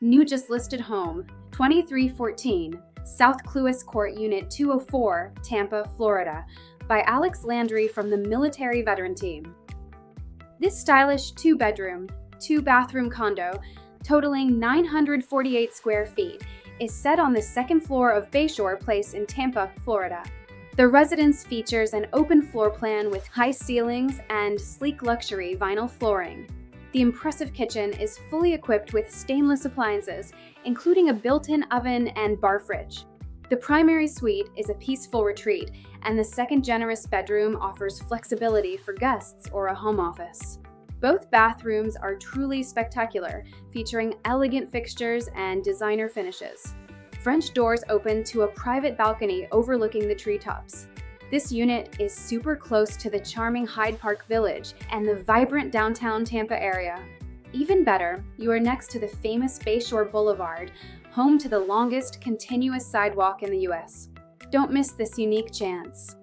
New just listed home, 2314 South Clewis Court, Unit 204, Tampa, Florida, by Alex Landry from the Military Veteran Team. This stylish 2-bedroom, 2-bathroom condo, totaling 948 square feet, is set on the second floor of Bayshore Place in Tampa, Florida. The residence features an open floor plan with high ceilings and sleek luxury vinyl flooring. The impressive kitchen is fully equipped with stainless appliances, including a built-in oven and bar fridge. The primary suite is a peaceful retreat, and the second generous bedroom offers flexibility for guests or a home office. Both bathrooms are truly spectacular, featuring elegant fixtures and designer finishes. French doors open to a private balcony overlooking the treetops. This unit is super close to the charming Hyde Park Village and the vibrant downtown Tampa area. Even better, you are next to the famous Bayshore Boulevard, home to the longest continuous sidewalk in the U.S. Don't miss this unique chance.